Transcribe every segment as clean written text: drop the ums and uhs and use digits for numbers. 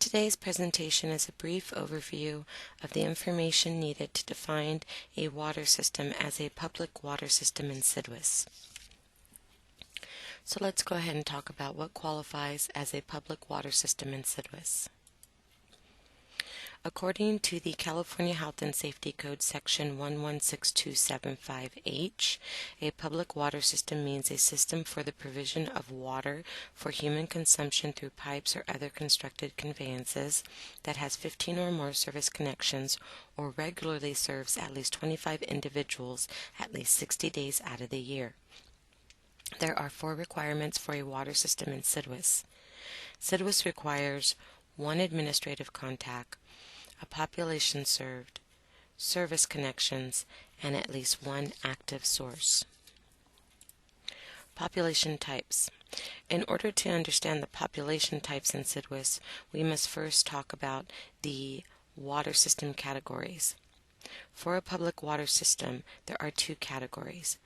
Today's presentation is a brief overview of the information needed to define a water system as a public water system in SDWIS. So let's go ahead and talk about what qualifies as a public water system in SDWIS. According to the California Health and Safety Code Section 116275H, a public water system means a system for the provision of water for human consumption through pipes or other constructed conveyances that has 15 or more service connections or regularly serves at least 25 individuals at least 60 days out of the year. There are 4 requirements for a water system in SDWIS. SDWIS requires 1 administrative contact, a population served, service connections, and at least 1 active source. Population types. In order to understand the population types in SDWIS, we must first talk about the water system categories. For a public water system, there are 2 categories.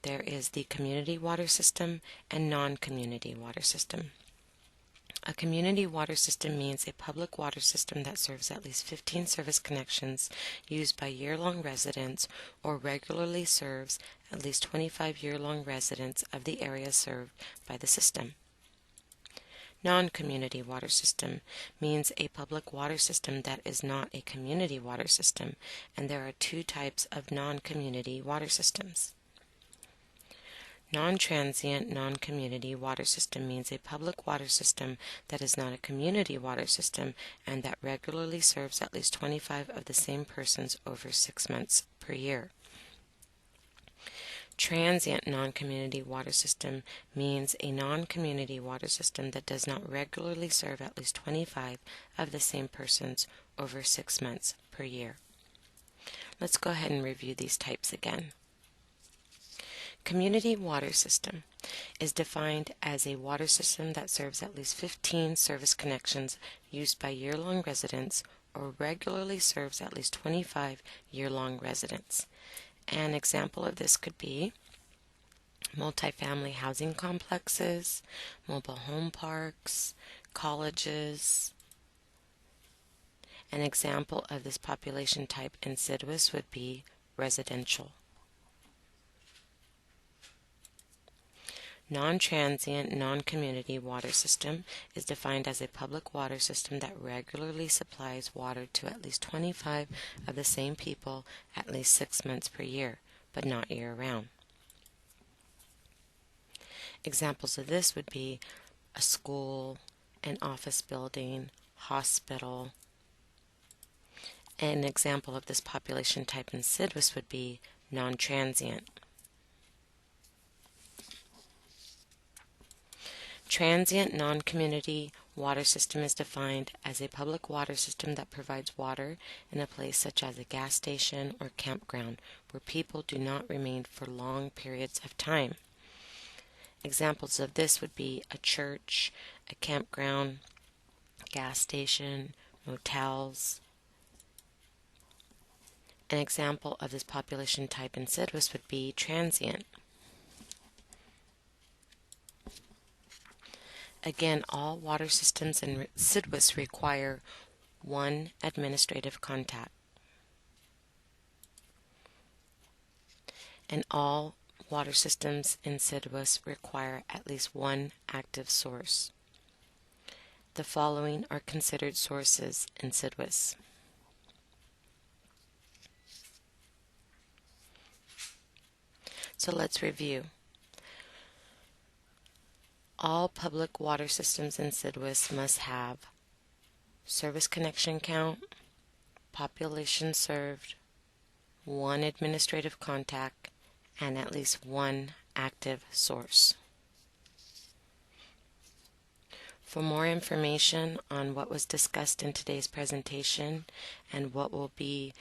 There is the community water system and non-community water system. A community water system means a public water system that serves at least 15 service connections used by year-long residents or regularly serves at least 25 year-long residents of the area served by the system. Non-community water system means a public water system that is not a community water system, and there are 2 types of non-community water systems. Non-transient, non-community water system means a public water system that is not a community water system and that regularly serves at least 25 of the same persons over 6 months per year. Transient non-community water system means a non-community water system that does not regularly serve at least 25 of the same persons over 6 months per year. Let's go ahead and review these types again. Community water system is defined as a water system that serves at least 15 service connections used by year-long residents or regularly serves at least 25 year-long residents. An example of this could be multifamily housing complexes, mobile home parks, colleges. An example of this population type in SDWIS would be residential. Non-transient, non-community water system is defined as a public water system that regularly supplies water to at least 25 of the same people at least 6 months per year, but not year-round. Examples of this would be a school, an office building, hospital. An example of this population type in SDWIS would be non-transient. Transient non-community water system is defined as a public water system that provides water in a place such as a gas station or campground where people do not remain for long periods of time. Examples of this would be a church, a campground, gas station, motels. An example of this population type in SDWIS would be transient. Again, all water systems in SDWIS require 1 administrative contact. And all water systems in SDWIS require at least 1 active source. The following are considered sources in SDWIS. So let's review. All public water systems in SDWIS must have service connection count, population served, 1 administrative contact, and at least 1 active source. For more information on what was discussed in today's presentation and what will be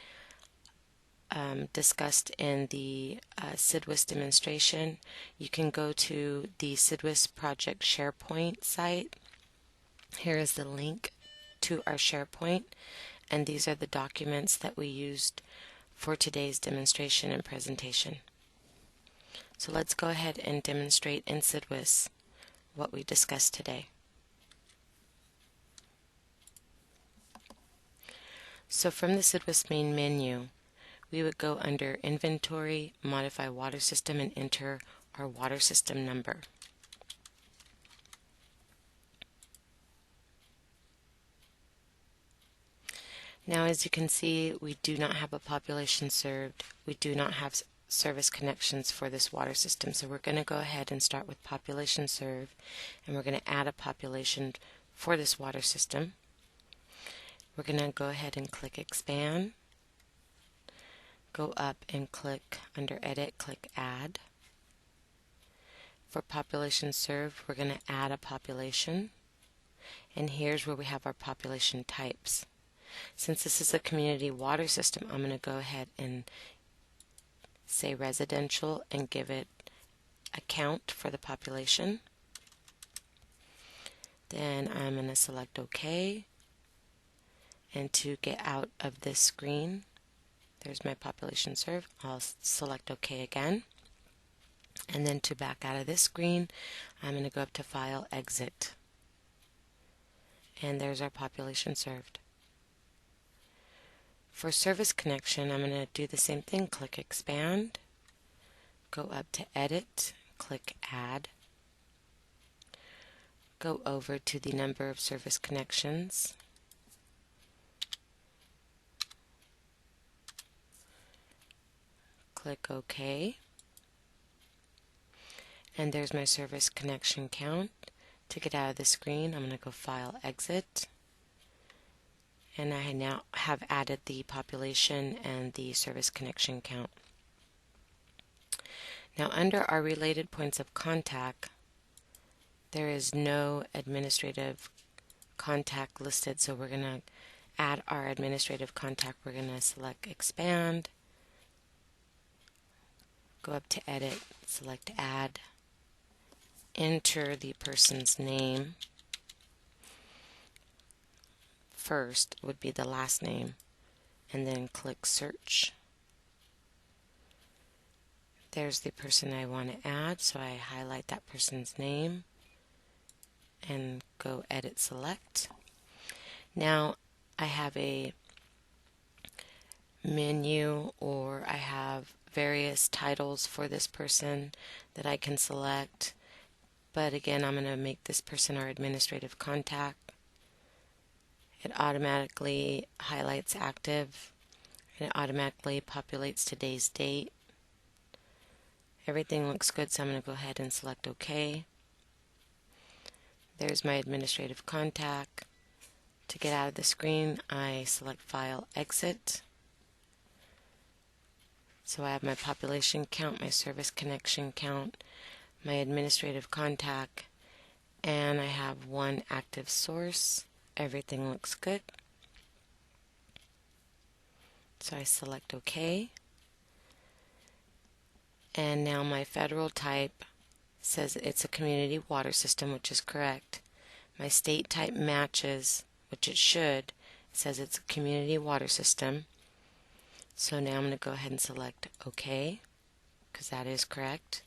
discussed in the SDWIS demonstration, you can go to the SDWIS project SharePoint site. Here is the link to our SharePoint, and these are the documents that we used for today's demonstration and presentation. So let's go ahead and demonstrate in SDWIS what we discussed today. So from the SDWIS main menu, we would go under Inventory, Modify Water System, and enter our water system number. Now, as you can see, we do not have a population served. We do not have service connections for this water system. So we're going to go ahead and start with population served, and we're going to add a population for this water system. We're going to go ahead and click Expand. Go up and click under Edit, click Add. For population served, we're going to add a population. And here's where we have our population types. Since this is a community water system, I'm going to go ahead and say residential and give it a count for the population. Then I'm going to select OK. And to get out of this screen, there's my population served. I'll select OK again. And then to back out of this screen, I'm going to go up to File, Exit. And there's our population served. For service connection, I'm going to do the same thing. Click Expand. Go up to Edit. Click Add. Go over to the number of service connections. Click OK. And there's my service connection count. To get out of the screen, I'm going to go File, Exit. And I now have added the population and the service connection count. Now under our related points of contact, there is no administrative contact listed, so we're going to add our administrative contact. We're going to select Expand, go up to Edit, select Add, enter the person's name. First would be the last name, and then click Search. There's the person I want to add, so I highlight that person's name and go Edit, Select. Now I have a menu, or I have various titles for this person that I can select, but again, I'm going to make this person our administrative contact. It automatically highlights active, and it automatically populates today's date. Everything looks good, so I'm going to go ahead and select OK. There's my administrative contact. To get out of the screen, I select File, Exit. So I have my population count, my service connection count, my administrative contact, and I have one active source. Everything looks good. So I select OK. And now my federal type says it's a community water system, which is correct. My state type matches, which it should. It says it's a community water system. So now I'm going to go ahead and select OK, because that is correct.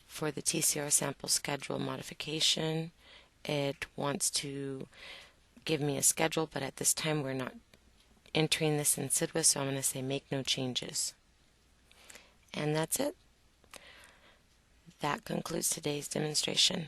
For the TCR sample schedule modification, it wants to give me a schedule, but at this time we're not entering this in SDWIS, so I'm going to say make no changes. And that's it. That concludes today's demonstration.